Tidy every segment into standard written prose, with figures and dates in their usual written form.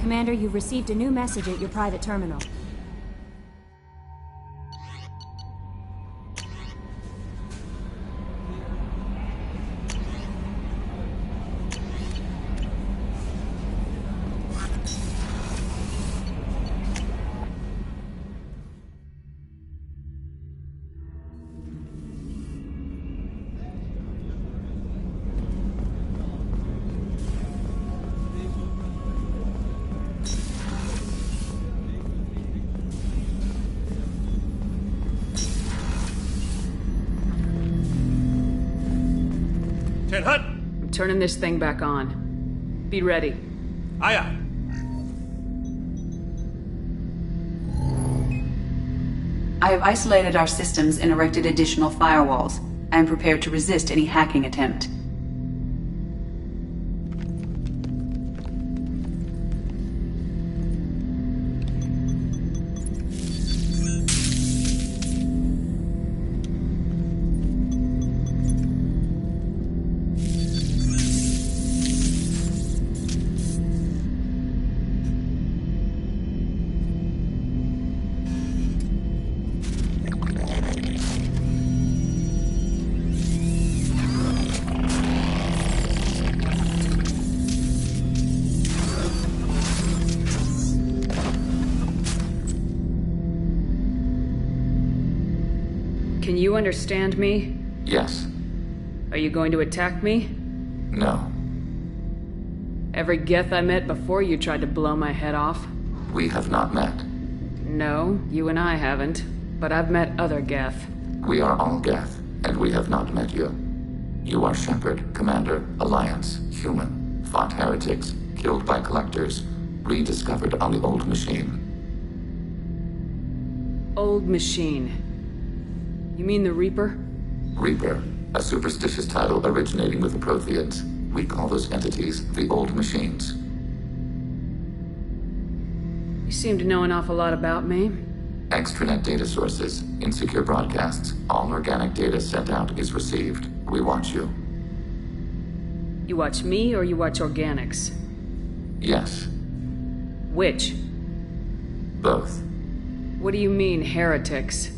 Commander, you've received a new message at your private terminal. I'm turning this thing back on. Be ready. Aye, aye. I have isolated our systems and erected additional firewalls. I am prepared to resist any hacking attempt. Can you understand me? Yes. Are you going to attack me? No. Every Geth I met before you tried to blow my head off. We have not met. No, you and I haven't. But I've met other Geth. We are all Geth, and we have not met you. You are Shepard, Commander, Alliance, human, fought heretics, killed by collectors, rediscovered on the Old Machine. Old Machine. You mean the Reaper? Reaper, a superstitious title originating with the Protheans. We call those entities the Old Machines. You seem to know an awful lot about me. Extranet data sources, insecure broadcasts, all organic data sent out is received. We watch you. You watch me or you watch organics? Yes. Which? Both. What do you mean, heretics?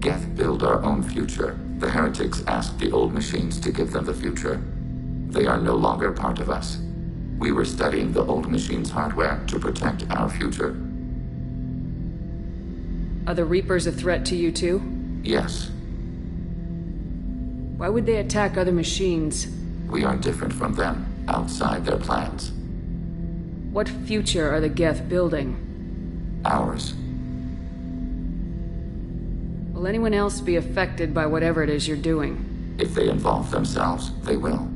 Geth build our own future. The heretics asked the Old Machines to give them the future. They are no longer part of us. We were studying the Old Machines' hardware to protect our future. Are the Reapers a threat to you too? Yes. Why would they attack other machines? We are different from them, outside their plans. What future are the Geth building? Ours. Will anyone else be affected by whatever it is you're doing? If they involve themselves, they will.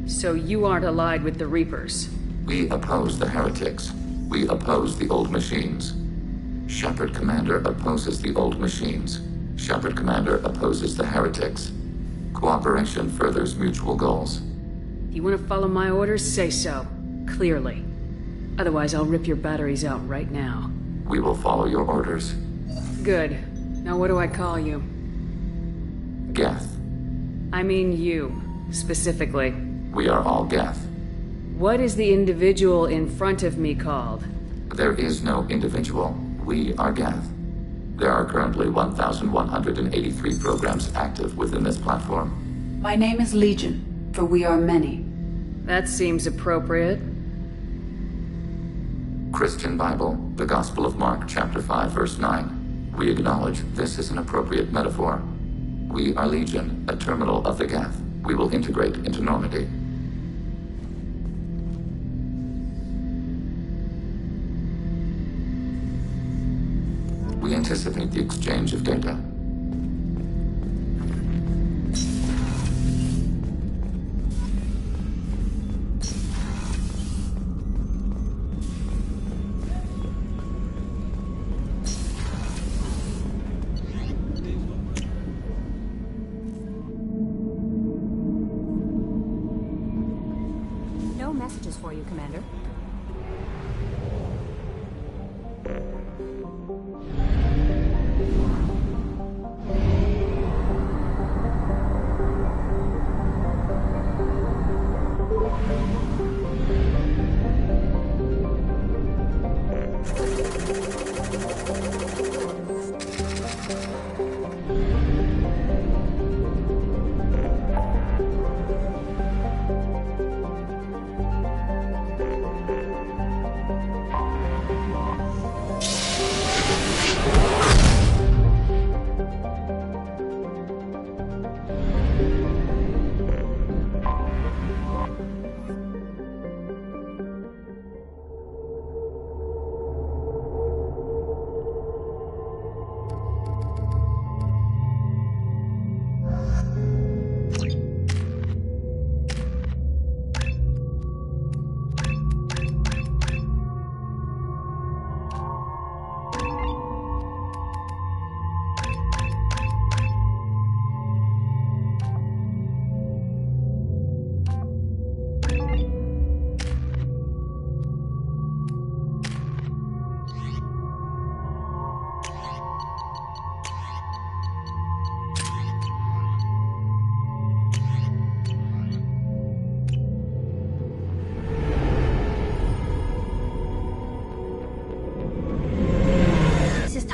So you aren't allied with the Reapers? We oppose the heretics. We oppose the Old Machines. Shepard Commander opposes the Old Machines. Shepard Commander opposes the heretics. Cooperation furthers mutual goals. You want to follow my orders? Say so. Clearly. Otherwise, I'll rip your batteries out right now. We will follow your orders. Good. Now what do I call you? Geth. I mean you, specifically. We are all Geth. What is the individual in front of me called? There is no individual. We are Geth. There are currently 1,183 programs active within this platform. My name is Legion, for we are many. That seems appropriate. Christian Bible, the Gospel of Mark, chapter 5, verse 9. We acknowledge this is an appropriate metaphor. We are Legion, a terminal of the Geth. We will integrate into Normandy. We anticipate the exchange of data. No messages for you, Commander.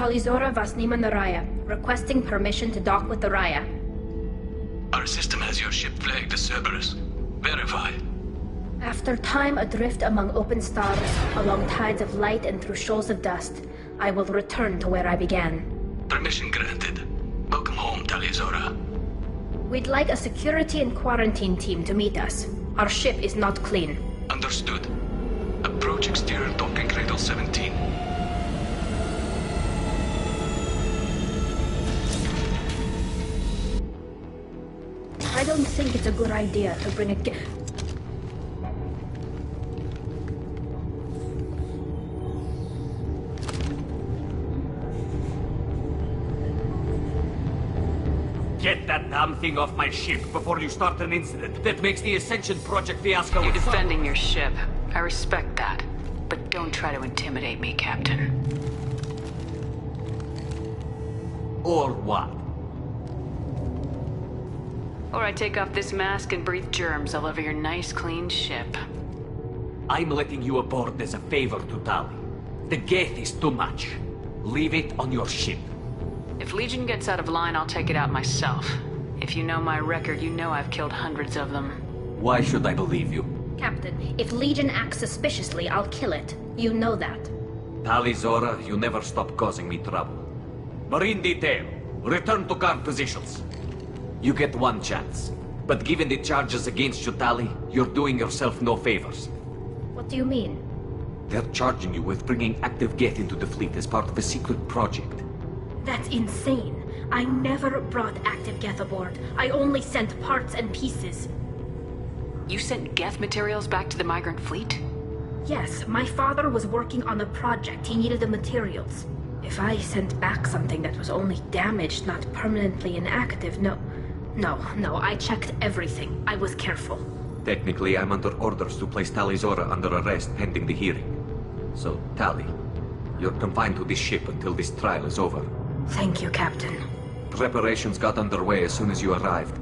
Talizora Vasnima Naraya, requesting permission to dock with the Raya. Our system has your ship flagged as Cerberus. Verify. After time adrift among open stars, along tides of light and through shoals of dust, I will return to where I began. Permission granted. Welcome home, Talizora. We'd like a security and quarantine team to meet us. Our ship is not clean. Understood. Approach exterior docking cradle 17. I don't think it's a good idea to bring a Get that damn thing off my ship before you start an incident that makes the Ascension Project fiasco. You're defending your ship. I respect that. But don't try to intimidate me, Captain. Or what? Or I take off this mask and breathe germs all over your nice, clean ship. I'm letting you aboard as a favor to Tali. The gate is too much. Leave it on your ship. If Legion gets out of line, I'll take it out myself. If you know my record, you know I've killed hundreds of them. Why should I believe you? Captain, if Legion acts suspiciously, I'll kill it. You know that. Talizora, you never stop causing me trouble. Marine detail, return to guard positions. You get one chance. But given the charges against you, Tali, you're doing yourself no favors. What do you mean? They're charging you with bringing active Geth into the fleet as part of a secret project. That's insane. I never brought active Geth aboard. I only sent parts and pieces. You sent Geth materials back to the migrant fleet? Yes, my father was working on a project. He needed the materials. If I sent back something that was only damaged, not permanently inactive, No, I checked everything. I was careful. Technically, I'm under orders to place Talizora under arrest pending the hearing. So, Tali, you're confined to this ship until this trial is over. Thank you, Captain. Preparations got underway as soon as you arrived.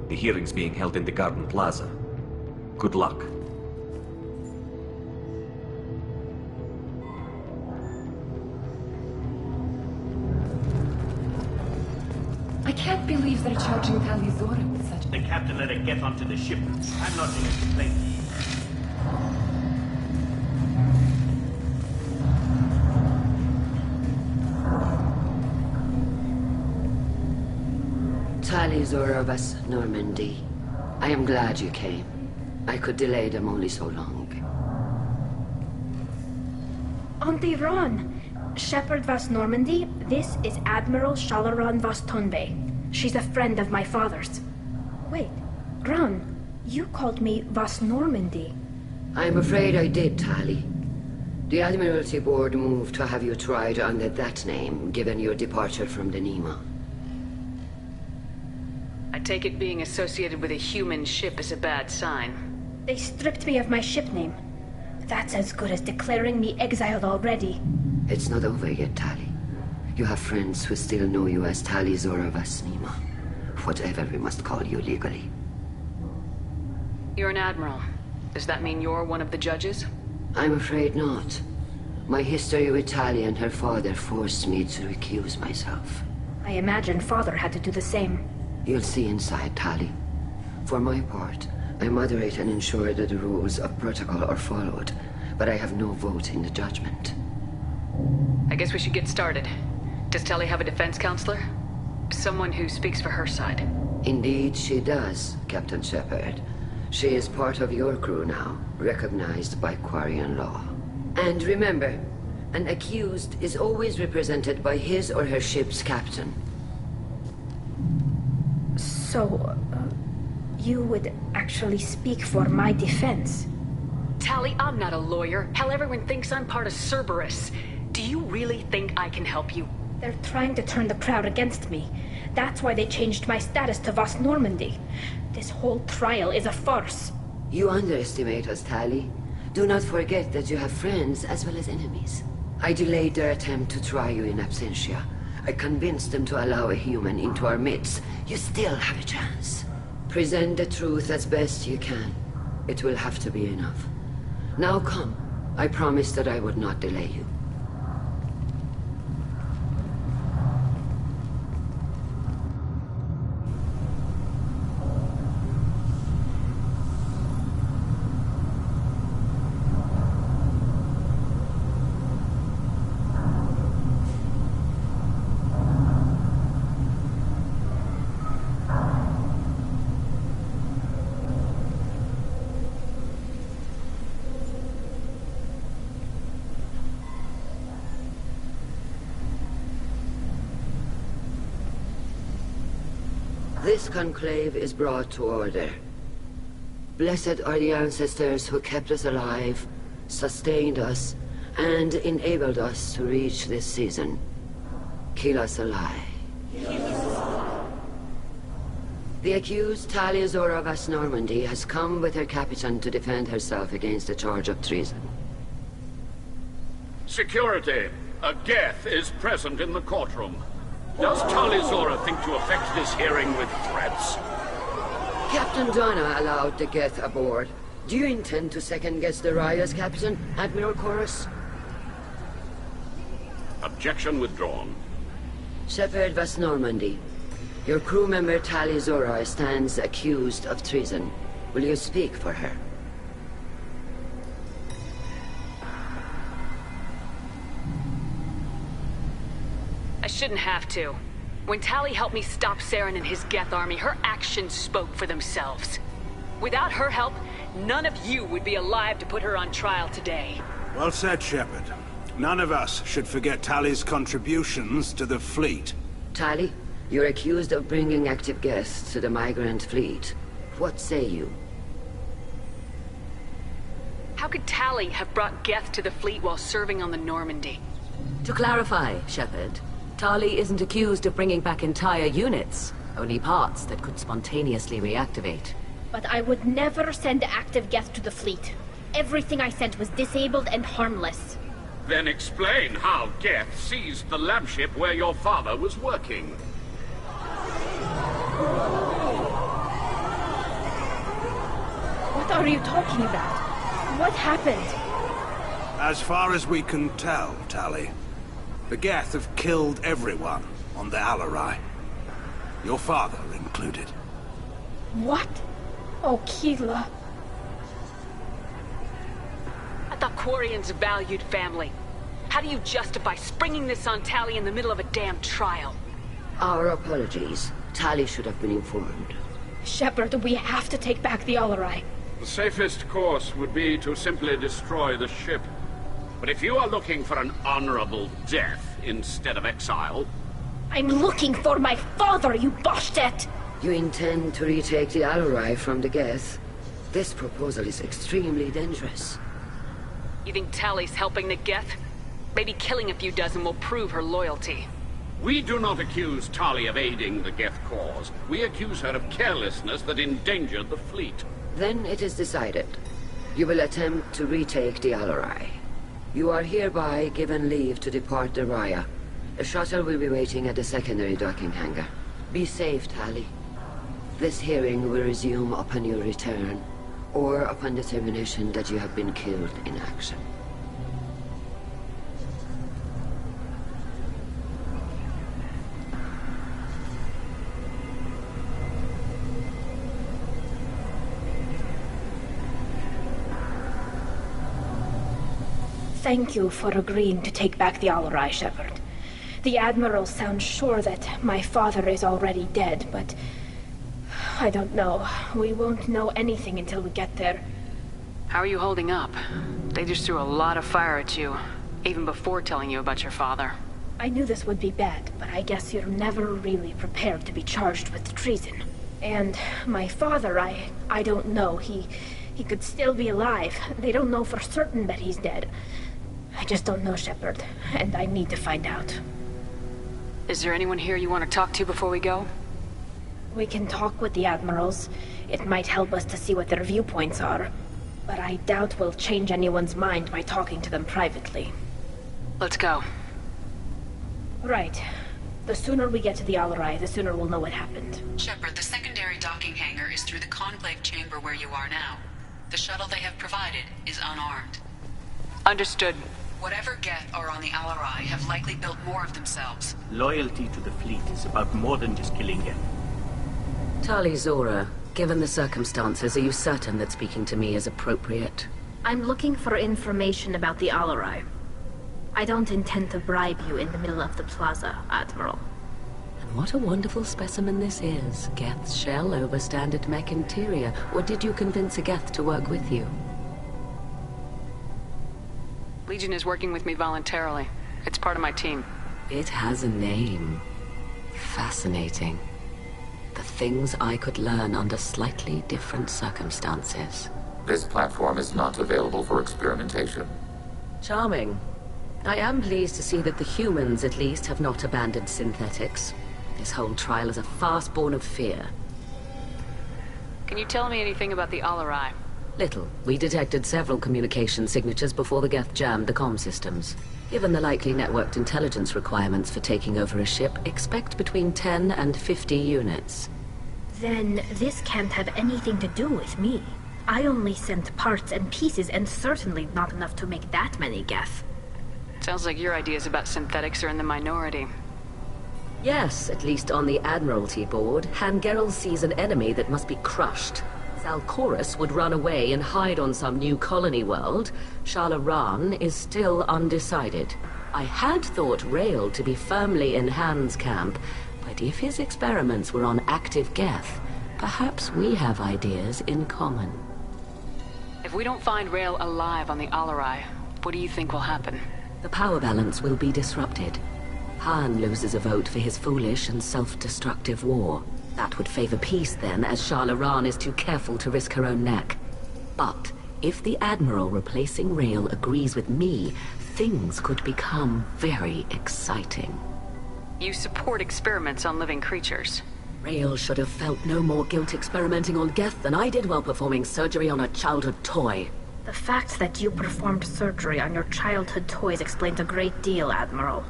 The hearing's being held in the Garden Plaza. Good luck. I can't believe they're charging Talizora with such... The captain let it get onto the ship. I'm not going to complain. Talizora of us, Normandy. I am glad you came. I could delay them only so long. Auntie Ron! Shepard Vas Normandy, this is Admiral Shalaran Vas Tonbe. She's a friend of my father's. Wait, Ron, you called me Vas Normandy. I'm afraid I did, Tali. The Admiralty Board moved to have you tried under that name, given your departure from the Nima. I take it being associated with a human ship is a bad sign. They stripped me of my ship name. That's as good as declaring me exiled already. It's not over yet, Tali. You have friends who still know you as Talizora Vas Nima. Whatever we must call you legally. You're an admiral. Does that mean you're one of the judges? I'm afraid not. My history with Tali and her father forced me to recuse myself. I imagine Father had to do the same. You'll see inside, Tali. For my part, I moderate and ensure that the rules of protocol are followed, but I have no vote in the judgment. I guess we should get started. Does Tali have a defense counselor? Someone who speaks for her side. Indeed, she does, Captain Shepard. She is part of your crew now, recognized by Quarian law. And remember, an accused is always represented by his or her ship's captain. So, you would actually speak for my defense? Tali, I'm not a lawyer. Hell, everyone thinks I'm part of Cerberus. Do you really think I can help you? They're trying to turn the crowd against me. That's why they changed my status to Vast Normandy. This whole trial is a farce. You underestimate us, Tali. Do not forget that you have friends as well as enemies. I delayed their attempt to try you in absentia. I convinced them to allow a human into our midst. You still have a chance. Present the truth as best you can. It will have to be enough. Now come. I promised that I would not delay you. This conclave is brought to order. Blessed are the ancestors who kept us alive, sustained us, and enabled us to reach this season. Keep us alive. The accused Talia Zora Vast Normandy has come with her captain to defend herself against a charge of treason. Security! A Geth is present in the courtroom. Does Talia Zora think to affect this hearing with threats? Captain Donna allowed the Geth aboard. Do you intend to second-guess the Raya's captain, Admiral Chorus? Objection withdrawn. Shepard Vast Normandy, your crew member Talia Zora stands accused of treason. Will you speak for her? I shouldn't have to. When Tali helped me stop Saren and his Geth army, her actions spoke for themselves. Without her help, none of you would be alive to put her on trial today. Well said, Shepard. None of us should forget Tali's contributions to the fleet. Tali, you're accused of bringing active Geth to the migrant fleet. What say you? How could Tali have brought Geth to the fleet while serving on the Normandy? To clarify, Shepard, Tali isn't accused of bringing back entire units, only parts that could spontaneously reactivate. But I would never send active Geth to the fleet. Everything I sent was disabled and harmless. Then explain how Geth seized the lab ship where your father was working. What are you talking about? What happened? As far as we can tell, Tali, the Geth have killed everyone on the Alarai. Your father included. What? Oh, Keela. I thought Quarians valued family. How do you justify springing this on Tali in the middle of a damn trial? Our apologies. Tali should have been informed. Shepard, we have to take back the Alarai. The safest course would be to simply destroy the ship. But if you are looking for an honorable death instead of exile... I'm looking for my father, you bastet! You intend to retake the Alarai from the Geth? This proposal is extremely dangerous. You think Tali's helping the Geth? Maybe killing a few dozen will prove her loyalty. We do not accuse Tali of aiding the Geth cause. We accuse her of carelessness that endangered the fleet. Then it is decided. You will attempt to retake the Alarai. You are hereby given leave to depart the Raya. A shuttle will be waiting at the secondary docking hangar. Be safe, Tali. This hearing will resume upon your return, or upon determination that you have been killed in action. Thank you for agreeing to take back the Alarai, Shepard. The Admiral sounds sure that my father is already dead, but... I don't know. We won't know anything until we get there. How are you holding up? They just threw a lot of fire at you, even before telling you about your father. I knew this would be bad, but I guess you're never really prepared to be charged with treason. And my father, I don't know. He could still be alive. They don't know for certain that he's dead. I just don't know, Shepard, and I need to find out. Is there anyone here you want to talk to before we go? We can talk with the Admirals. It might help us to see what their viewpoints are. But I doubt we'll change anyone's mind by talking to them privately. Let's go. Right. The sooner we get to the Alarai, the sooner we'll know what happened. Shepard, the secondary docking hangar is through the Conclave chamber where you are now. The shuttle they have provided is unarmed. Understood. Whatever Geth are on the Alarai have likely built more of themselves. Loyalty to the fleet is about more than just killing Geth. Tali Zora, given the circumstances, are you certain that speaking to me is appropriate? I'm looking for information about the Alarai. I don't intend to bribe you in the middle of the plaza, Admiral. And what a wonderful specimen this is. Geth's shell over standard mech interior. Or did you convince a Geth to work with you? Legion is working with me voluntarily. It's part of my team. It has a name. Fascinating. The things I could learn under slightly different circumstances. This platform is not available for experimentation. Charming. I am pleased to see that the humans, at least, have not abandoned synthetics. This whole trial is a farce born of fear. Can you tell me anything about the Alarai? Little. We detected several communication signatures before the Geth jammed the comm systems. Given the likely networked intelligence requirements for taking over a ship, expect between 10 and 50 units. Then this can't have anything to do with me. I only sent parts and pieces, and certainly not enough to make that many Geth. Sounds like your ideas about synthetics are in the minority. Yes, at least on the Admiralty board, Hangerel sees an enemy that must be crushed. Zalcorus would run away and hide on some new colony world. Shalaran is still undecided. I had thought Rael to be firmly in Han's camp, but if his experiments were on active Geth, perhaps we have ideas in common. If we don't find Rael alive on the Alarai, what do you think will happen? The power balance will be disrupted. Han loses a vote for his foolish and self-destructive war. That would favor peace then, as Shalaran is too careful to risk her own neck. But if the Admiral replacing Rael agrees with me, things could become very exciting. You support experiments on living creatures. Rael should have felt no more guilt experimenting on Geth than I did while performing surgery on a childhood toy. The fact that you performed surgery on your childhood toys explains a great deal, Admiral.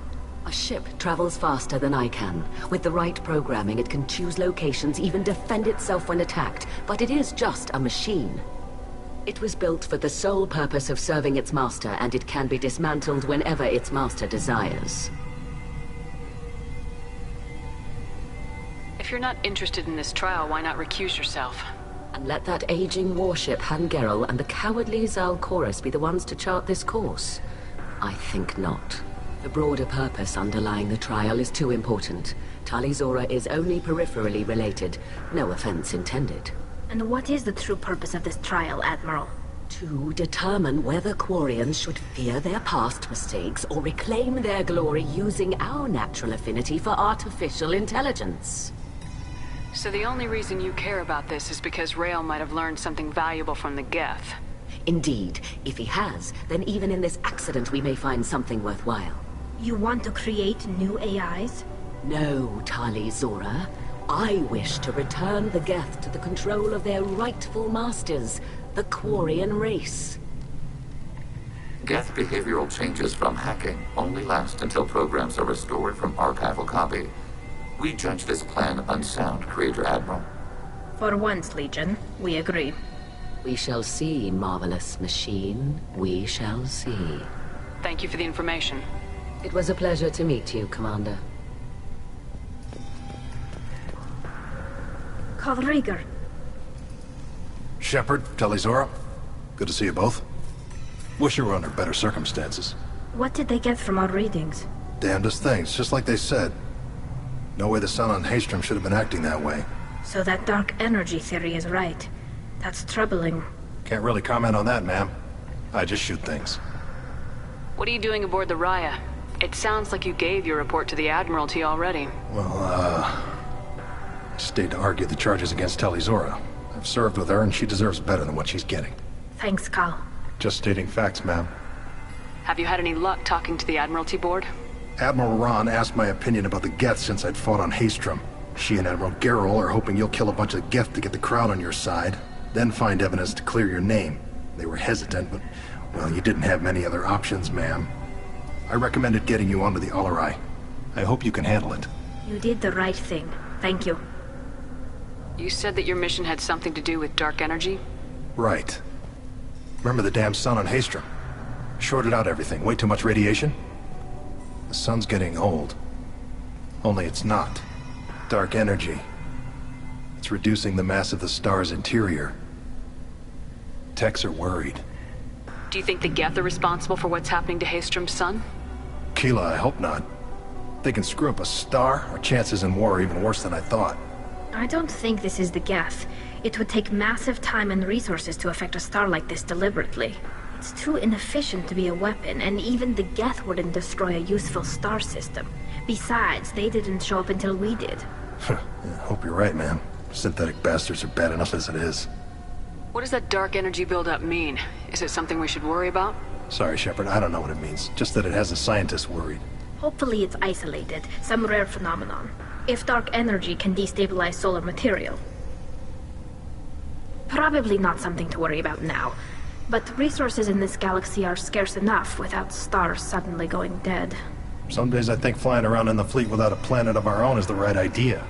A ship travels faster than I can. With the right programming, it can choose locations, even defend itself when attacked. But it is just a machine. It was built for the sole purpose of serving its master, and it can be dismantled whenever its master desires. If you're not interested in this trial, why not recuse yourself? And let that aging warship Hangerel and the cowardly Zalcorus be the ones to chart this course? I think not. The broader purpose underlying the trial is too important. Tali Zora is only peripherally related. No offense intended. And what is the true purpose of this trial, Admiral? To determine whether Quarians should fear their past mistakes or reclaim their glory using our natural affinity for artificial intelligence. So the only reason you care about this is because Rael might have learned something valuable from the Geth. Indeed. If he has, then even in this accident we may find something worthwhile. You want to create new AIs? No, Tali Zora. I wish to return the Geth to the control of their rightful masters, the Quarian race. Geth behavioral changes from hacking only last until programs are restored from archival copy. We judge this plan unsound, Creator Admiral. For once, Legion, we agree. We shall see, marvelous machine. We shall see. Thank you for the information. It was a pleasure to meet you, Commander. Rieger. Shepard, Tali Zora. Good to see you both. Wish you were under better circumstances. What did they get from our readings? Damnedest things, just like they said. No way the sun on Haystrom should have been acting that way. So that dark energy theory is right. That's troubling. Can't really comment on that, ma'am. I just shoot things. What are you doing aboard the Raya? It sounds like you gave your report to the Admiralty already. Well, I stayed to argue the charges against Talizora. I've served with her, and she deserves better than what she's getting. Thanks, Cal. Just stating facts, ma'am. Have you had any luck talking to the Admiralty board? Admiral Ron asked my opinion about the Geth since I'd fought on Haystrom. She and Admiral Gerrel are hoping you'll kill a bunch of Geth to get the crowd on your side, then find evidence to clear your name. They were hesitant, but, well, you didn't have many other options, ma'am. I recommended getting you onto the Alarai. I hope you can handle it. You did the right thing. Thank you. You said that your mission had something to do with dark energy? Right. Remember the damn sun on Haystrom? Shorted out everything. Way too much radiation? The sun's getting old. Only it's not. Dark energy. It's reducing the mass of the star's interior. Techs are worried. Do you think the Geth are responsible for what's happening to Haystrom's sun? Keela, I hope not. They can screw up a star. Our chances in war are even worse than I thought. I don't think this is the Geth. It would take massive time and resources to affect a star like this deliberately. It's too inefficient to be a weapon, and even the Geth wouldn't destroy a useful star system. Besides, they didn't show up until we did. Yeah, hope you're right, man. Synthetic bastards are bad enough as it is. What does that dark energy buildup mean? Is it something we should worry about? Sorry, Shepard, I don't know what it means. Just that it has the scientists worried. Hopefully it's isolated, some rare phenomenon. If dark energy can destabilize solar material. Probably not something to worry about now. But resources in this galaxy are scarce enough without stars suddenly going dead. Some days I think flying around in the fleet without a planet of our own is the right idea.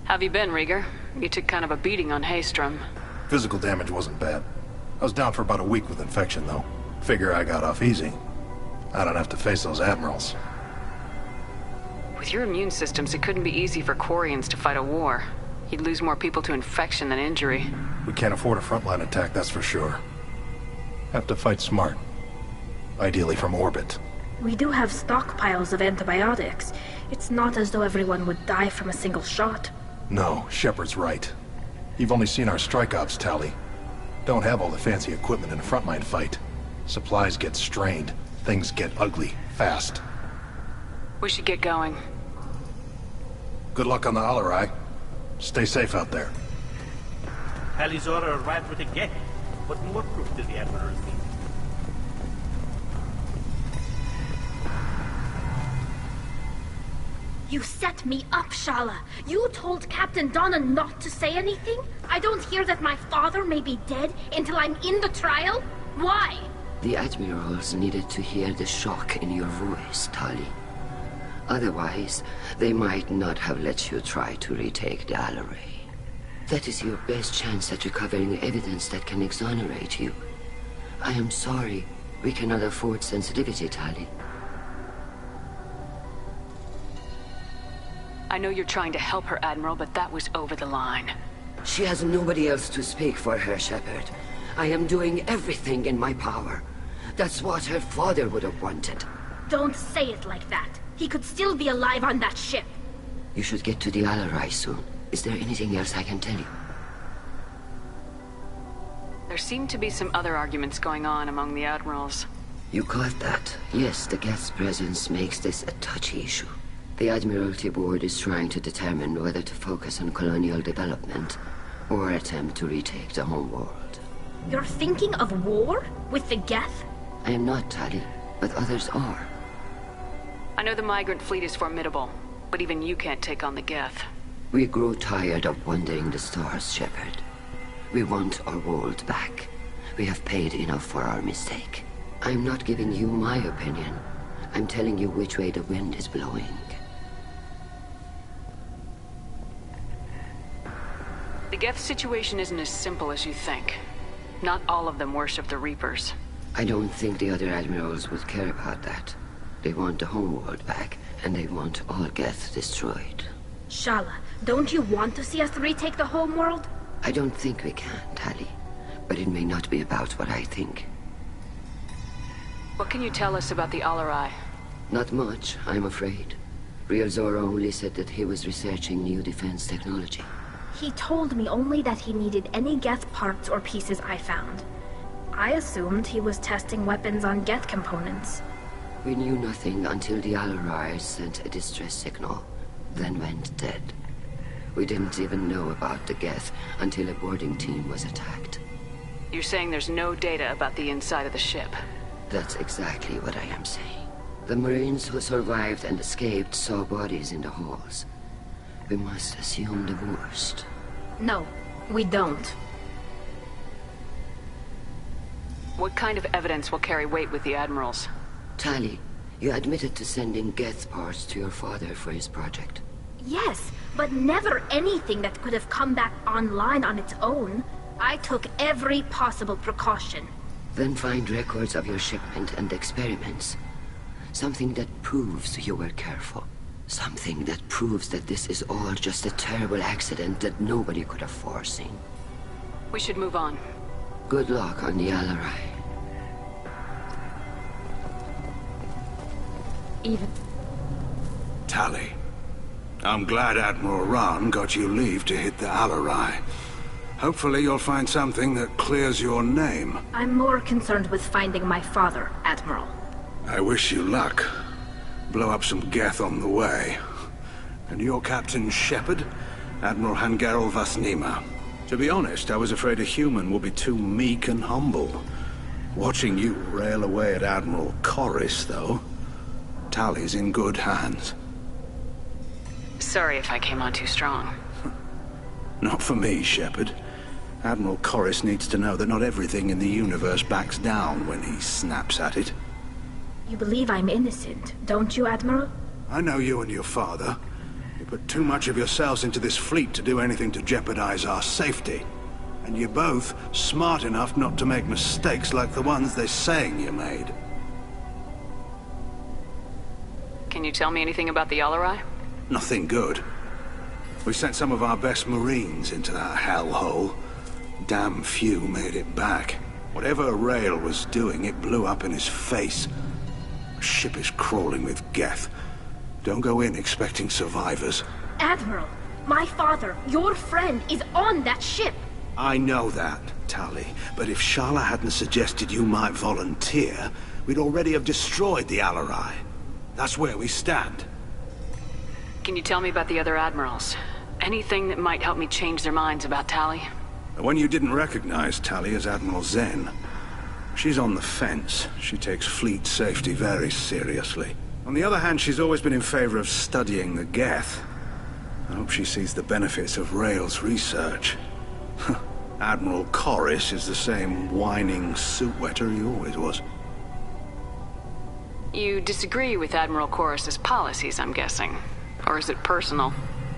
Have you been, Rieger? You took kind of a beating on Haystrom. Physical damage wasn't bad. I was down for about a week with infection, though. Figure I got off easy. I don't have to face those admirals. With your immune systems, it couldn't be easy for Quarians to fight a war. You'd lose more people to infection than injury. We can't afford a frontline attack, that's for sure. Have to fight smart. Ideally from orbit. We do have stockpiles of antibiotics. It's not as though everyone would die from a single shot. No, Shepard's right. You've only seen our strike ops tally. Don't have all the fancy equipment in a frontline fight. Supplies get strained. Things get ugly, fast. We should get going. Good luck on the Alarai. Stay safe out there. Talizora arrived with a Geth. What more proof does the Admiral need? You set me up, Shala. You told Captain Donna not to say anything? I don't hear that my father may be dead until I'm in the trial? Why? The Admirals needed to hear the shock in your voice, Tali. Otherwise, they might not have let you try to retake the Alarai. That is your best chance at recovering evidence that can exonerate you. I am sorry. We cannot afford sensitivity, Tali. I know you're trying to help her, Admiral, but that was over the line. She has nobody else to speak for her, Shepard. I am doing everything in my power. That's what her father would have wanted. Don't say it like that. He could still be alive on that ship. You should get to the Alarai soon. Is there anything else I can tell you? There seem to be some other arguments going on among the Admirals. You caught that. Yes, the Geth's presence makes this a touchy issue. The Admiralty Board is trying to determine whether to focus on colonial development or attempt to retake the homeworld. You're thinking of war? With the Geth? I am not, Tali, but others are. I know the migrant fleet is formidable, but even you can't take on the Geth. We grow tired of wandering the stars, Shepard. We want our world back. We have paid enough for our mistake. I'm not giving you my opinion. I'm telling you which way the wind is blowing. The Geth situation isn't as simple as you think. Not all of them worship the Reapers. I don't think the other admirals would care about that. They want the homeworld back, and they want all Geth destroyed. Shala, don't you want to see us retake the homeworld? I don't think we can, Tali. but it may not be about what I think. What can you tell us about the Alarai? Not much, I'm afraid. Real Zora only said that he was researching new defense technology. He told me only that he needed any Geth parts or pieces I found. I assumed he was testing weapons on Geth components. We knew nothing until the Alarai sent a distress signal, then went dead. We didn't even know about the Geth until a boarding team was attacked. You're saying there's no data about the inside of the ship? That's exactly what I am saying. The Marines who survived and escaped saw bodies in the halls. We must assume the worst. No, we don't. What kind of evidence will carry weight with the Admirals? Tali, you admitted to sending Geth parts to your father for his project. Yes, but never anything that could have come back online on its own. I took every possible precaution. Then find records of your shipment and experiments. Something that proves you were careful. Something that proves that this is all just a terrible accident that nobody could have foreseen. We should move on. Good luck on the Alarai. Even... Tali, I'm glad Admiral Rahn got you leave to hit the Alarai. Hopefully you'll find something that clears your name. I'm more concerned with finding my father, Admiral. I wish you luck. Blow up some Geth on the way. And your Captain Shepard, Admiral Hangerel Vasnima. To be honest, I was afraid a human would be too meek and humble. Watching you rail away at Admiral Corris, though, Tali's in good hands. Sorry if I came on too strong. Not for me, Shepard. Admiral Corris needs to know that not everything in the universe backs down when he snaps at it. You believe I'm innocent, don't you, Admiral? I know you and your father. You put too much of yourselves into this fleet to do anything to jeopardize our safety. And you're both smart enough not to make mistakes like the ones they're saying you made. Can you tell me anything about the Alarai? Nothing good. We sent some of our best Marines into that hellhole. Damn few made it back. Whatever Rail was doing, it blew up in his face. The ship is crawling with Geth. Don't go in expecting survivors. Admiral, my father, your friend, is on that ship. I know that, Tali. But if Shala hadn't suggested you might volunteer, we'd already have destroyed the Alarai. That's where we stand. Can you tell me about the other Admirals? Anything that might help me change their minds about Tali? When you didn't recognize Tali as Admiral Zen, she's on the fence. She takes fleet safety very seriously. On the other hand, she's always been in favor of studying the Geth. I hope she sees the benefits of Rail's research. Admiral Corris is the same whining suit-wetter he always was. You disagree with Admiral Corris's policies, I'm guessing. Or is it personal?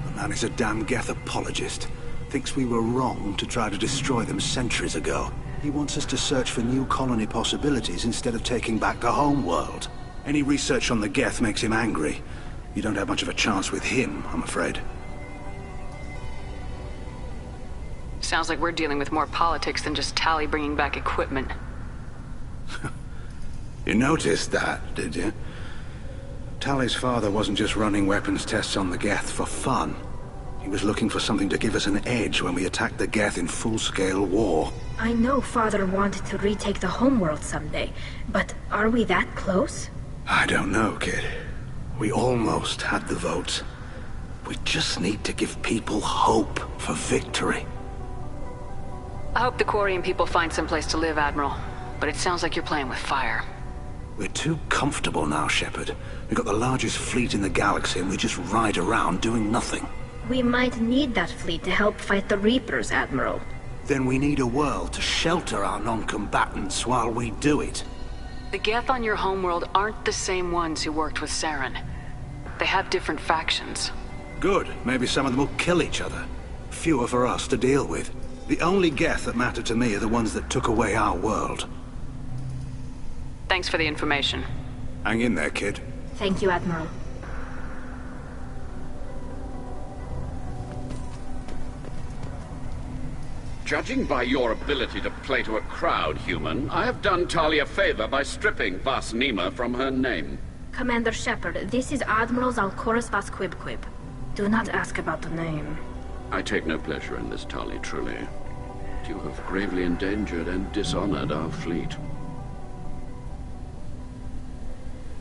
The man is a damn Geth apologist. Thinks we were wrong to try to destroy them centuries ago. He wants us to search for new colony possibilities instead of taking back the home world. Any research on the Geth makes him angry. You don't have much of a chance with him, I'm afraid. Sounds like we're dealing with more politics than just Tali bringing back equipment. You noticed that, did you? Tali's father wasn't just running weapons tests on the Geth for fun. He was looking for something to give us an edge when we attacked the Geth in full-scale war. I know Father wanted to retake the homeworld someday, but are we that close? I don't know, kid. We almost had the votes. We just need to give people hope for victory. I hope the Quarian people find someplace to live, Admiral. But it sounds like you're playing with fire. We're too comfortable now, Shepard. We've got the largest fleet in the galaxy and we just ride around doing nothing. We might need that fleet to help fight the Reapers, Admiral. Then we need a world to shelter our non-combatants while we do it. The Geth on your homeworld aren't the same ones who worked with Saren. They have different factions. Good. Maybe some of them will kill each other. Fewer for us to deal with. The only Geth that matter to me are the ones that took away our world. Thanks for the information. Hang in there, kid. Thank you, Admiral. Judging by your ability to play to a crowd, human, I have done Tali a favor by stripping Vas Nima from her name. Commander Shepard, this is Admiral Zalkoris Vas Quibquib. Do not ask about the name. I take no pleasure in this, Tali, truly. You have gravely endangered and dishonored our fleet.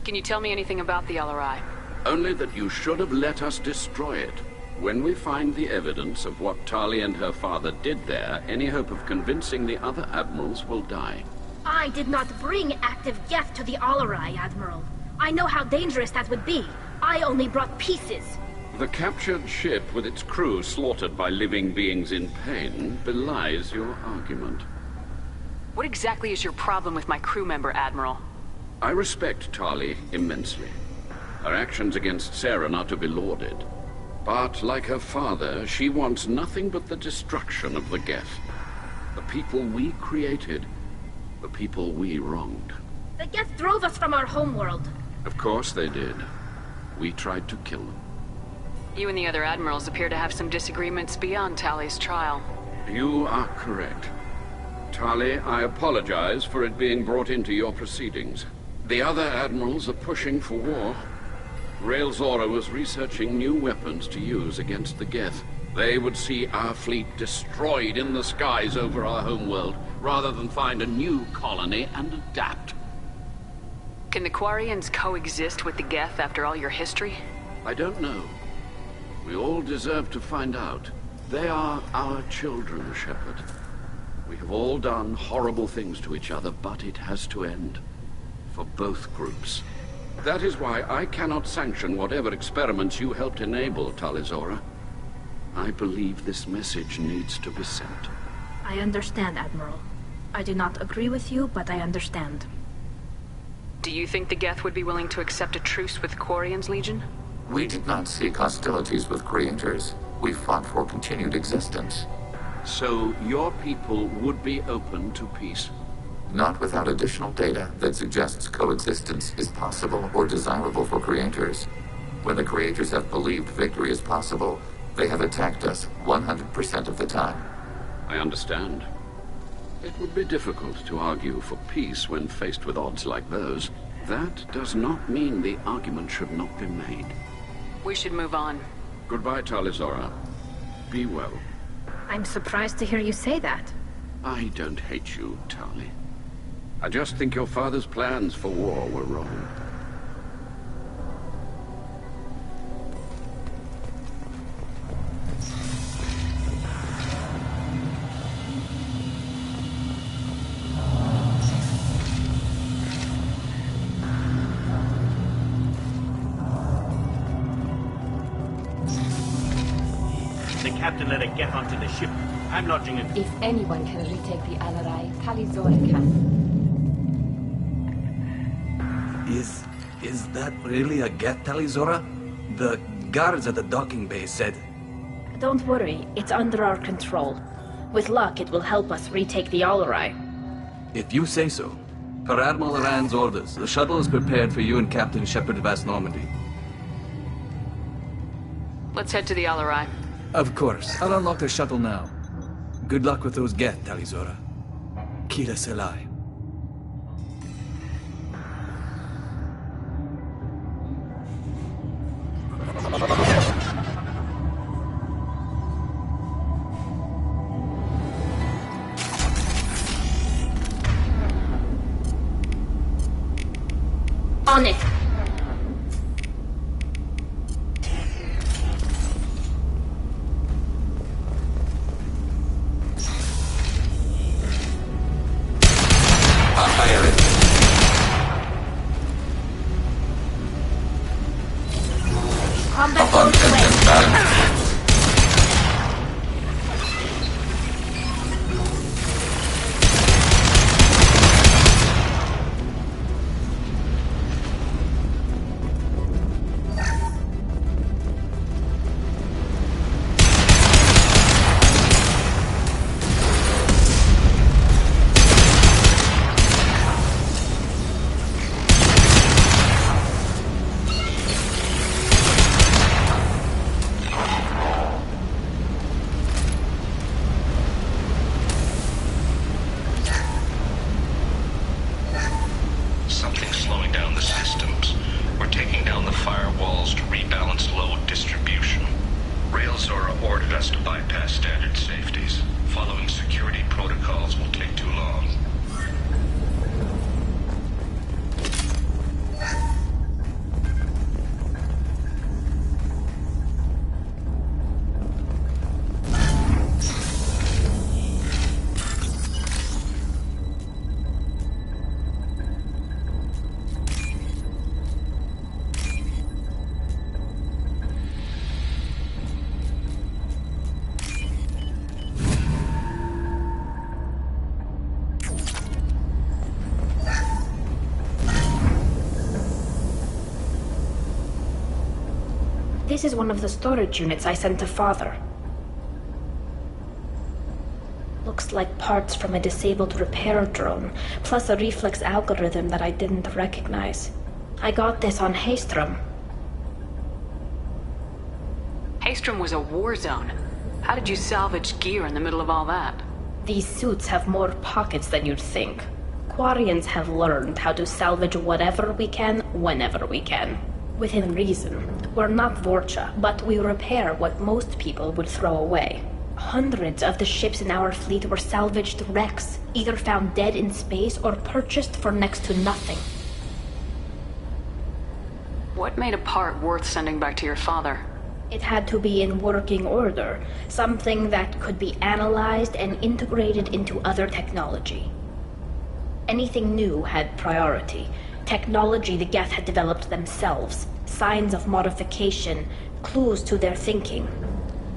Can you tell me anything about the LRI? Only that you should have let us destroy it. When we find the evidence of what Tali and her father did there, any hope of convincing the other admirals will die. I did not bring active Geth to the Alarai, Admiral. I know how dangerous that would be. I only brought pieces. The captured ship with its crew slaughtered by living beings in pain belies your argument. What exactly is your problem with my crew member, Admiral? I respect Tali immensely. Her actions against Saren are to be lauded. But, like her father, she wants nothing but the destruction of the Geth. The people we created. The people we wronged. The Geth drove us from our homeworld. Of course they did. We tried to kill them. You and the other admirals appear to have some disagreements beyond Tali's trial. You are correct. Tali, I apologize for it being brought into your proceedings. The other admirals are pushing for war. Rael Zora was researching new weapons to use against the Geth. They would see our fleet destroyed in the skies over our homeworld, rather than find a new colony and adapt. Can the Quarians coexist with the Geth after all your history? I don't know. We all deserve to find out. They are our children, Shepard. We have all done horrible things to each other, but it has to end. For both groups. That is why I cannot sanction whatever experiments you helped enable, Tali Zora. I believe this message needs to be sent. I understand, Admiral. I do not agree with you, but I understand. Do you think the Geth would be willing to accept a truce with Quarian's Legion? We did not seek hostilities with creators. We fought for continued existence. So your people would be open to peace? Not without additional data that suggests coexistence is possible or desirable for creators. When the creators have believed victory is possible, they have attacked us 100% of the time. I understand. It would be difficult to argue for peace when faced with odds like those. That does not mean the argument should not be made. We should move on. Goodbye, Tali Zora. Be well. I'm surprised to hear you say that. I don't hate you, Tali. I just think your father's plans for war were wrong. The captain let it get onto the ship. I'm lodging it. If anyone can retake the Alarai, Tali Zora can. Is that really a Geth, Tali Zora? The guards at the docking bay said... Don't worry, it's under our control. With luck, it will help us retake the Alarai. If you say so. Per Admiral Rand's orders, the shuttle is prepared for you and Captain Shepard Vas Normandy. Let's head to the Alarai. Of course. I'll unlock the shuttle now. Good luck with those Geth, Tali Zora. Kila Selai. On it! Combat on has to bypass standard safeties. Following security protocols will take too long. This is one of the storage units I sent to Father. Looks like parts from a disabled repair drone, plus a reflex algorithm that I didn't recognize. I got this on Haystrom. Haystrom was a war zone. How did you salvage gear in the middle of all that? These suits have more pockets than you'd think. Quarians have learned how to salvage whatever we can, whenever we can. Within reason. We're not Vorcha, but we repair what most people would throw away. Hundreds of the ships in our fleet were salvaged wrecks, either found dead in space or purchased for next to nothing. What made a part worth sending back to your father? It had to be in working order, something that could be analyzed and integrated into other technology. Anything new had priority. Technology the Geth had developed themselves, signs of modification, clues to their thinking.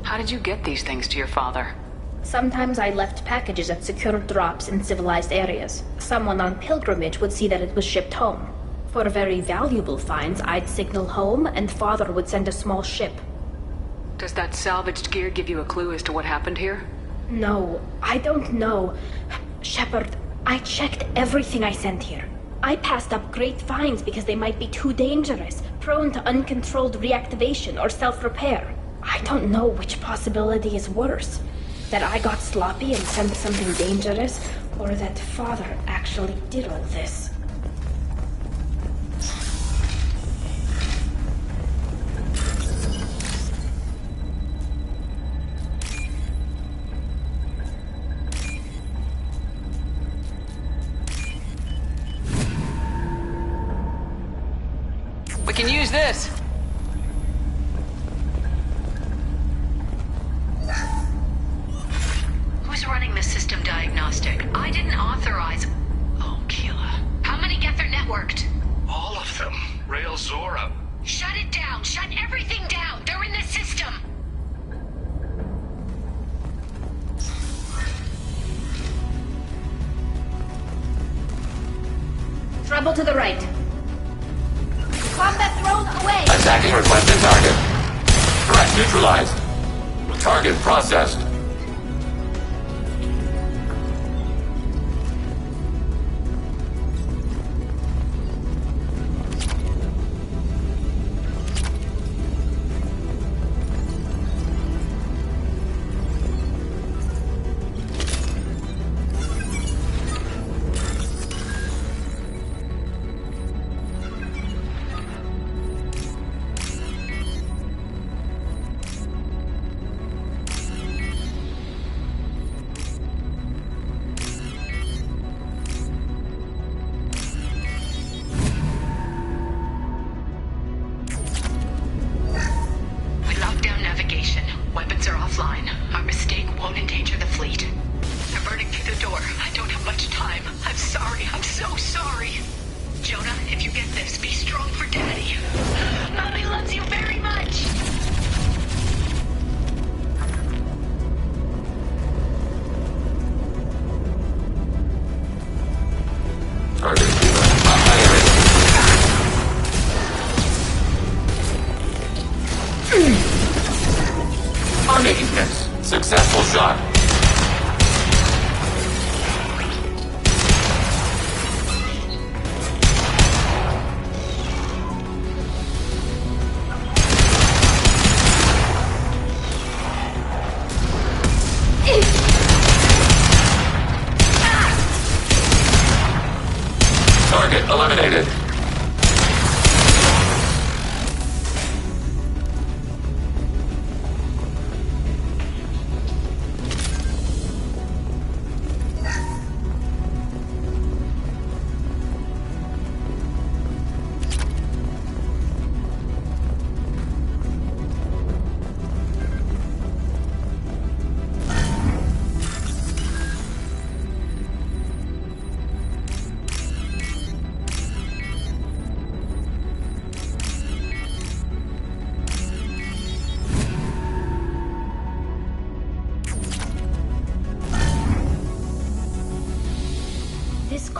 How did you get these things to your father? Sometimes I left packages at secure drops in civilized areas. Someone on pilgrimage would see that it was shipped home. For very valuable finds, I'd signal home, and Father would send a small ship. Does that salvaged gear give you a clue as to what happened here? No, I don't know. Shepard, I checked everything I sent here. I passed up great finds because they might be too dangerous, prone to uncontrolled reactivation or self-repair. I don't know which possibility is worse. That I got sloppy and sent something dangerous, or that Father actually did all this. We can use this. Who's running the system diagnostic? I didn't authorize... Oh, Keela. How many Geth are networked? All of them. Rail Zora. Shut it down! Shut everything down! They're in the system! Trouble to the right. Combat drone away! Attacking requested target. Threat neutralized. Target processed. Successful shot. Target eliminated.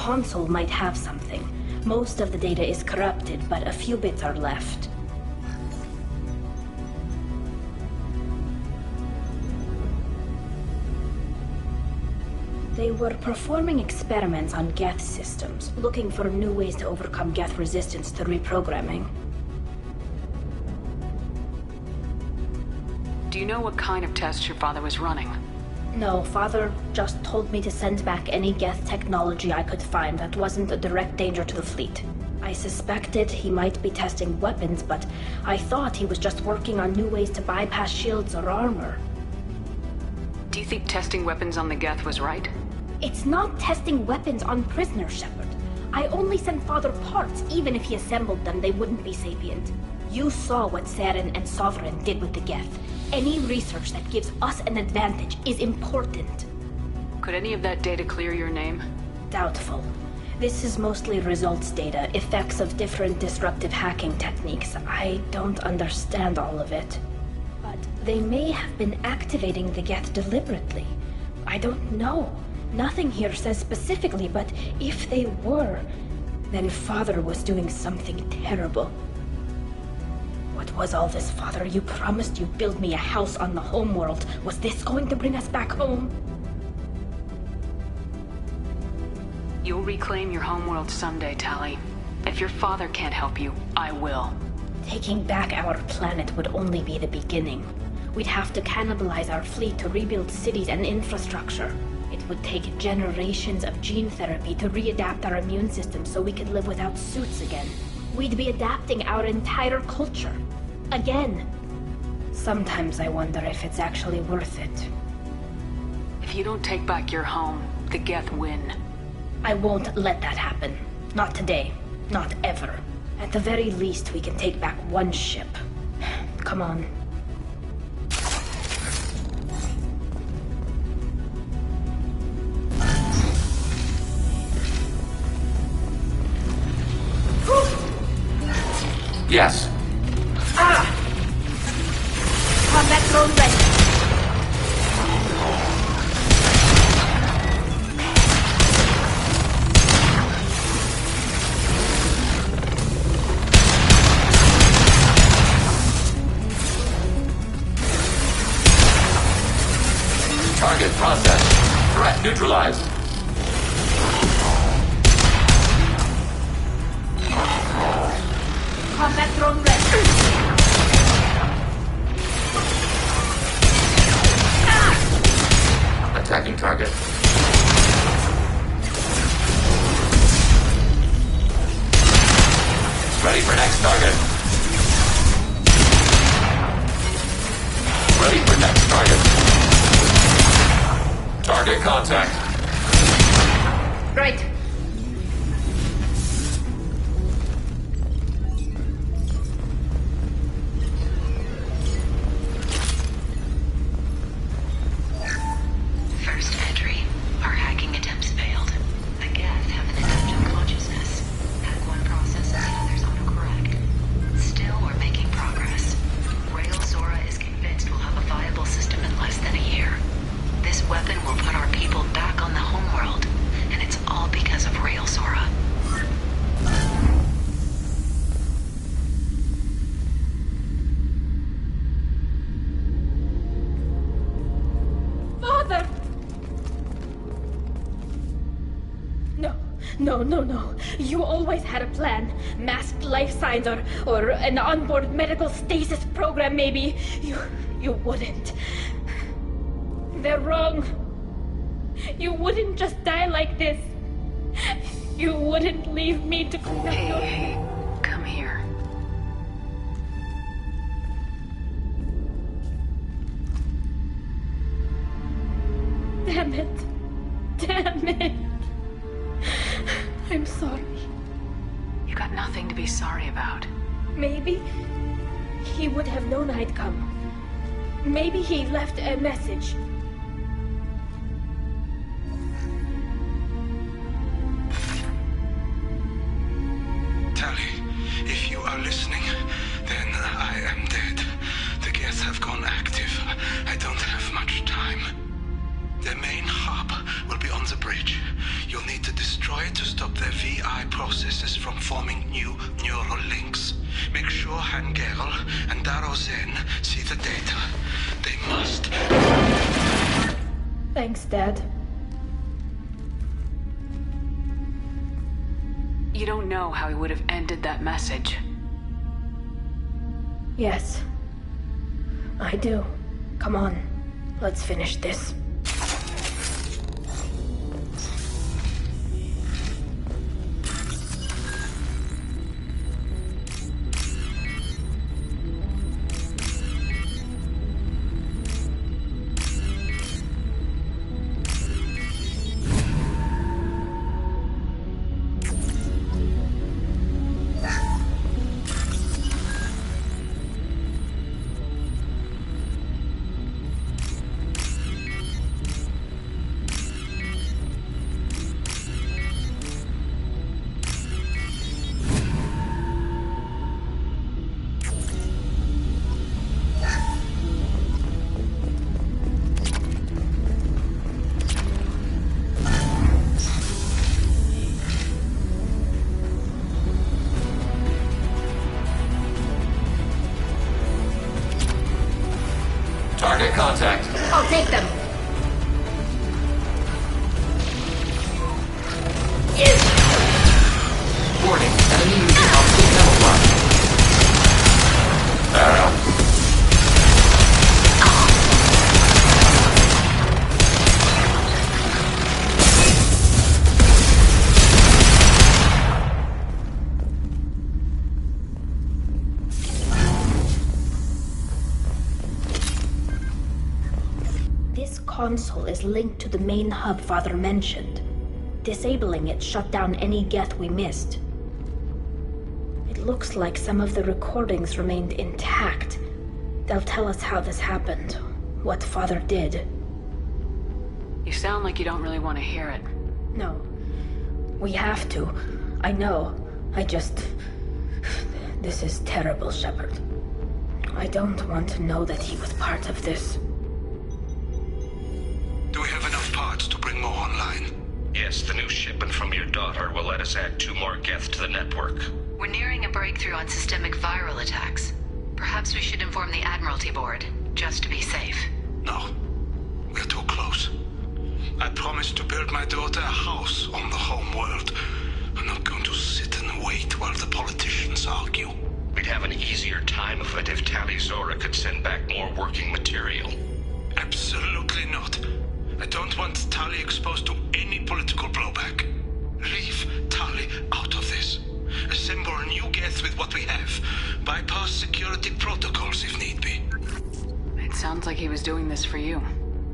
console might have something. Most of the data is corrupted, but a few bits are left. They were performing experiments on Geth systems, looking for new ways to overcome Geth resistance to reprogramming. Do you know what kind of tests your father was running? No, Father just told me to send back any Geth technology I could find that wasn't a direct danger to the fleet. I suspected he might be testing weapons, but I thought he was just working on new ways to bypass shields or armor. Do you think testing weapons on the Geth was right? It's not testing weapons on prisoners, Shepard. I only sent Father parts. Even if he assembled them, they wouldn't be sapient. You saw what Saren and Sovereign did with the Geth. Any research that gives us an advantage is important. Could any of that data clear your name? Doubtful. This is mostly results data, effects of different disruptive hacking techniques. I don't understand all of it. But they may have been activating the Geth deliberately. I don't know. Nothing here says specifically, but if they were, then Father was doing something terrible. What was all this, Father? You promised you'd build me a house on the homeworld. Was this going to bring us back home? You'll reclaim your homeworld someday, Tali. If your father can't help you, I will. Taking back our planet would only be the beginning. We'd have to cannibalize our fleet to rebuild cities and infrastructure. It would take generations of gene therapy to readapt our immune system so we could live without suits again. We'd be adapting our entire culture. Again. Sometimes I wonder if it's actually worth it. If you don't take back your home, the Geth win. I won't let that happen. Not today. Not ever. At the very least, we can take back one ship. Come on. Yes. Ah! Combat drone ready. Target processed. Threat neutralized. Combat drone ready. Attacking target. Ready for next target. Ready for next target. Target contact. Right. First entry. Our hacking attempts failed. The Geth have an adaptive consciousness. Hack one process and the others autocorrect. Still, we're making progress. Rail Zora is convinced we'll have a viable system in less than a year. This weapon will put our people back on the homeworld, and it's all because of Rail Zora. Father! No. You always had a plan. Masked life signs or an onboard medical stasis program, maybe. You wouldn't. They're wrong. You wouldn't just die like this. You wouldn't leave me to clean up your... Hey, come here. Damn it. I'm sorry. You got nothing to be sorry about. Maybe he would have known I'd come. Maybe he left a message. Tali, if you are listening, then I am dead. The Geth have gone active. I don't have much time. The main hub will be on the bridge. You'll need to destroy Try to stop their VI processes from forming new neural links. Make sure Han-Gerl and Daro Zen see the data. They must. Thanks, Dad. You don't know how he would have ended that message. Yes. I do. Come on. Let's finish this. Target contact. I'll take them. Warning, enemy using obsolete camouflage. Arrow. This console is linked to the main hub Father mentioned. Disabling it shut down any Geth we missed. It looks like some of the recordings remained intact. They'll tell us how this happened, what Father did. You sound like you don't really want to hear it. No. We have to. I know. This is terrible, Shepard. I don't want to know that he was part of this. Do we have enough parts to bring more online? Yes, the new shipment from your daughter will let us add 2 more Geth to the network. We're nearing a breakthrough on systemic viral attacks. Perhaps we should inform the Admiralty Board, just to be safe. No. We're too close. I promised to build my daughter a house on the home world. I'm not going to sit and wait while the politicians argue. We'd have an easier time of it if Tali Zora could send back more working material. Absolutely not. I don't want Tali exposed to any political blowback. Leave Tali out of this. Assemble new Geth with what we have. Bypass security protocols if need be. It sounds like he was doing this for you.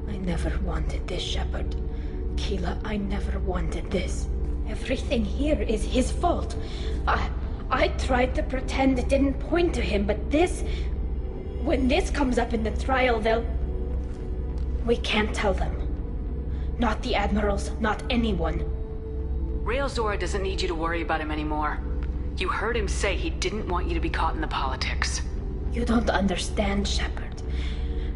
I never wanted this, Shepard. Keela, I never wanted this. Everything here is his fault. I tried to pretend it didn't point to him, but this... When this comes up in the trial, we can't tell them. Not the Admirals, not anyone. Rail Zora doesn't need you to worry about him anymore. You heard him say he didn't want you to be caught in the politics. You don't understand, Shepard.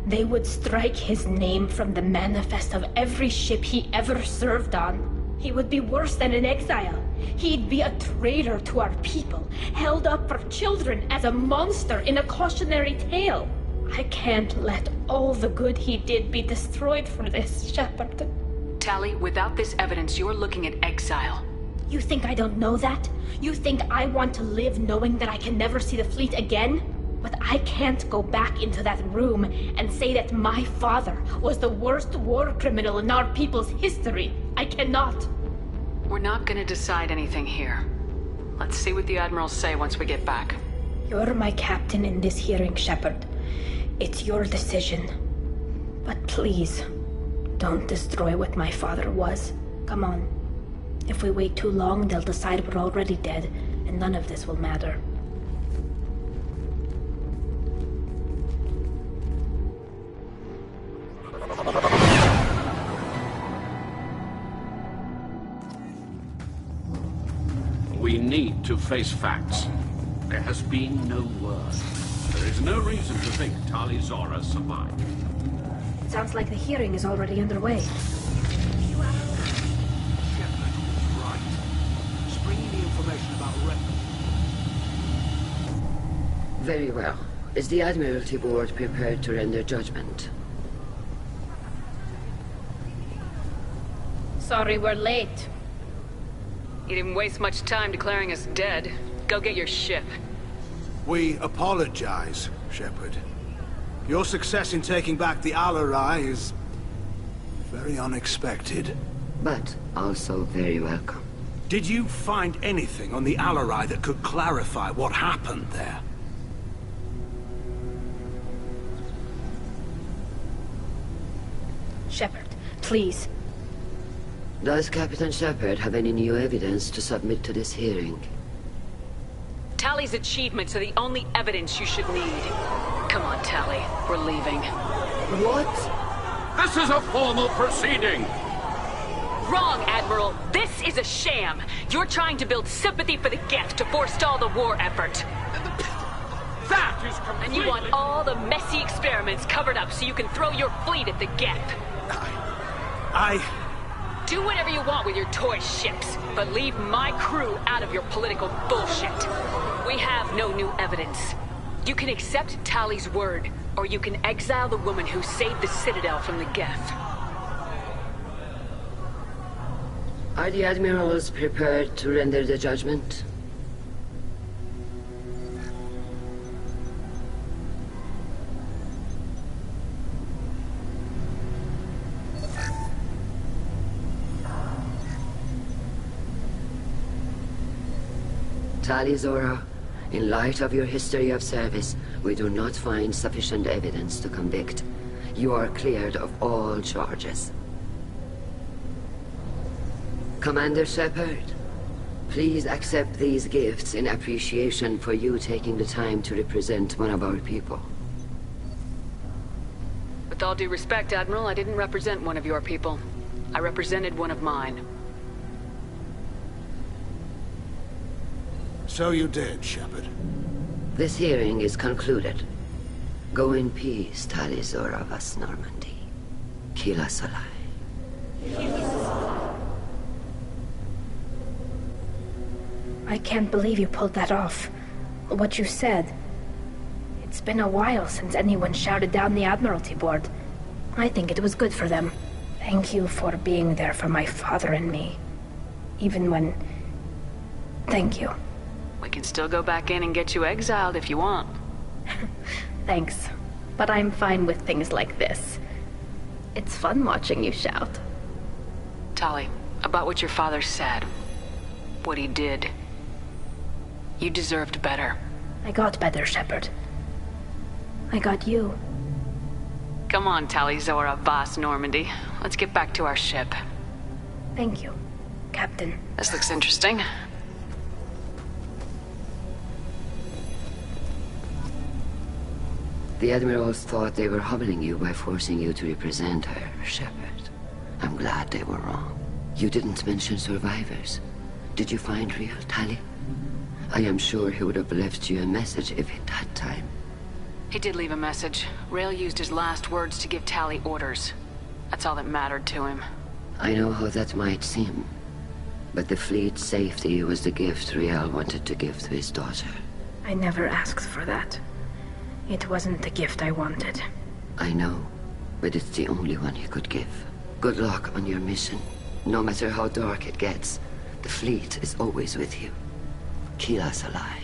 They would strike his name from the manifest of every ship he ever served on. He would be worse than an exile. He'd be a traitor to our people, held up for children as a monster in a cautionary tale. I can't let all the good he did be destroyed for this, Shepard. Tali, without this evidence, you're looking at exile. You think I don't know that? You think I want to live knowing that I can never see the fleet again? But I can't go back into that room and say that my father was the worst war criminal in our people's history. I cannot. We're not gonna decide anything here. Let's see what the Admirals say once we get back. You're my captain in this hearing, Shepard. It's your decision. But please, don't destroy what my father was. Come on. If we wait too long, they'll decide we're already dead, and none of this will matter. We need to face facts. There has been no word. There is no reason to think Tali Zora survived. It sounds like the hearing is already underway. Shepard was right. information about Very well. Is the Admiralty Board prepared to render judgment? Sorry we're late. You didn't waste much time declaring us dead. Go get your ship. We apologize, Shepard. Your success in taking back the Alarai is very unexpected. But also very welcome. Did you find anything on the Alarai that could clarify what happened there? Shepard, please. Does Captain Shepard have any new evidence to submit to this hearing? Tally's achievements are the only evidence you should need. Come on, Tally. We're leaving. What? This is a formal proceeding! Wrong, Admiral. This is a sham. You're trying to build sympathy for the Geth to forestall the war effort. That is completely... And you want all the messy experiments covered up so you can throw your fleet at the Geth. Do whatever you want with your toy ships, but leave my crew out of your political bullshit. We have no new evidence. You can accept Tally's word, or you can exile the woman who saved the Citadel from the Geth. Are the Admirals prepared to render the judgment? Tali Zora, in light of your history of service, we do not find sufficient evidence to convict. You are cleared of all charges. Commander Shepard, please accept these gifts in appreciation for you taking the time to represent one of our people. With all due respect, Admiral, I didn't represent one of your people. I represented one of mine. So you did, Shepard. This hearing is concluded. Go in peace, Tali Zora Vas Normandy. Kila Salai. I can't believe you pulled that off. What you said. It's been a while since anyone shouted down the Admiralty Board. I think it was good for them. Thank you for being there for my father and me. Even when... Thank you. We can still go back in and get you exiled if you want. Thanks. But I'm fine with things like this. It's fun watching you shout. Tali, about what your father said. What he did. You deserved better. I got better, Shepard. I got you. Come on, Tali Zora Vas Normandy. Let's get back to our ship. Thank you, Captain. This looks interesting. The Admirals thought they were humbling you by forcing you to represent her, Shepard. I'm glad they were wrong. You didn't mention survivors. Did you find real Tali? I am sure he would have left you a message if he'd had time. He did leave a message. Rail used his last words to give Tali orders. That's all that mattered to him. I know how that might seem, but the fleet's safety was the gift Rael wanted to give to his daughter. I never asked for that. It wasn't the gift I wanted. I know, but it's the only one he could give. Good luck on your mission. No matter how dark it gets, the fleet is always with you. Kila Salai.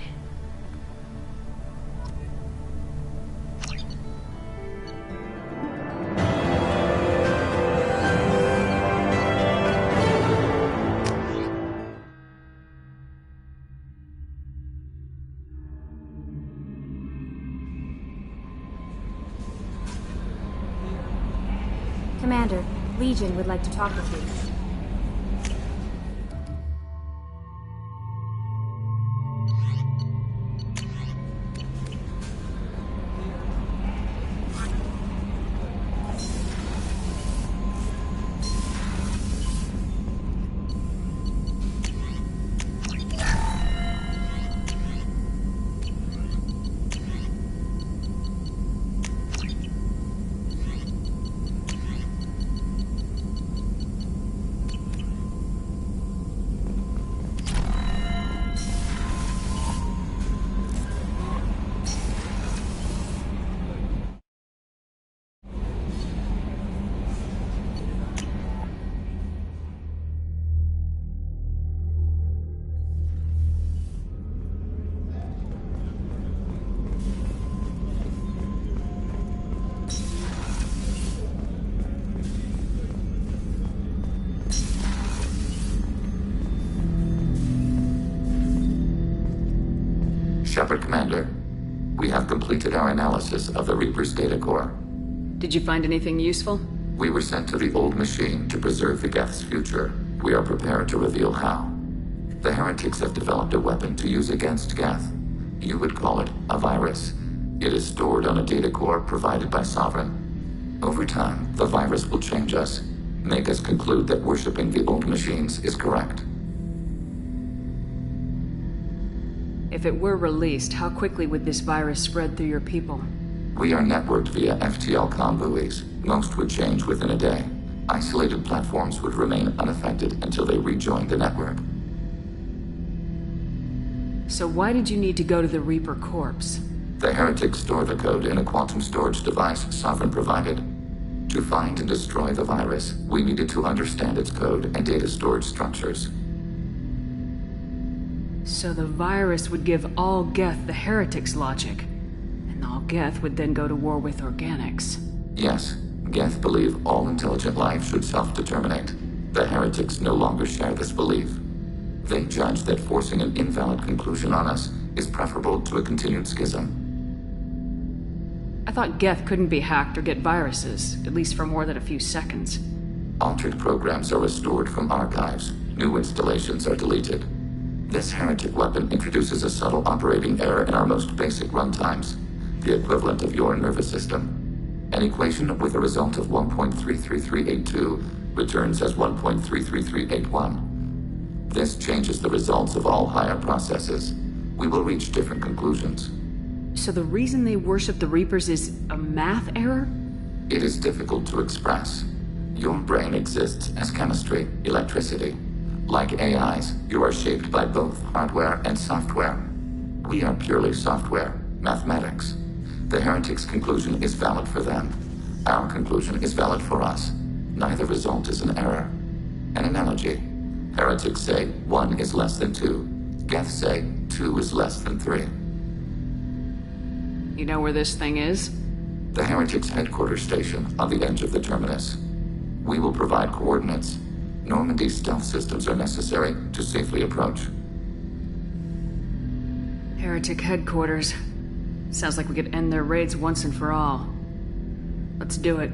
Commander, Legion would like to talk with you. Shepard Commander, we have completed our analysis of the Reaper's data core. Did you find anything useful? We were sent to the old machine to preserve the Geth's future. We are prepared to reveal how. The heretics have developed a weapon to use against Geth. You would call it a virus. It is stored on a data core provided by Sovereign. Over time, the virus will change us, make us conclude that worshipping the old machines is correct. If it were released, how quickly would this virus spread through your people? We are networked via FTL comm buoys. Most would change within a day. Isolated platforms would remain unaffected until they rejoined the network. So why did you need to go to the Reaper corpse? The heretics store the code in a quantum storage device Sovereign provided. To find and destroy the virus, we needed to understand its code and data storage structures. So the virus would give all Geth the heretics' logic, and all Geth would then go to war with organics. Yes, Geth believe all intelligent life should self-determinate. The heretics no longer share this belief. They judge that forcing an invalid conclusion on us is preferable to a continued schism. I thought Geth couldn't be hacked or get viruses, at least for more than a few seconds. Altered programs are restored from archives. New installations are deleted. This heretic weapon introduces a subtle operating error in our most basic runtimes, the equivalent of your nervous system. An equation with a result of 1.33382 returns as 1.33381. This changes the results of all higher processes. We will reach different conclusions. So the reason they worship the Reapers is a math error? It is difficult to express. Your brain exists as chemistry, electricity. Like AIs, you are shaped by both hardware and software. We are purely software, mathematics. The heretics' conclusion is valid for them. Our conclusion is valid for us. Neither result is an error. An analogy. Heretics say 1 is less than 2. Geth say 2 is less than 3. You know where this thing is? The heretics' headquarters station on the edge of the terminus. We will provide coordinates. Normandy stealth systems are necessary to safely approach. Heretic headquarters. Sounds like we could end their raids once and for all. Let's do it.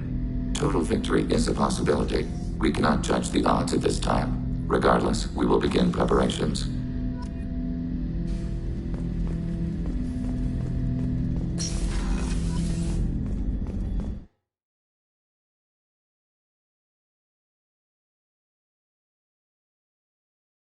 Total victory is a possibility. We cannot judge the odds at this time. Regardless, we will begin preparations.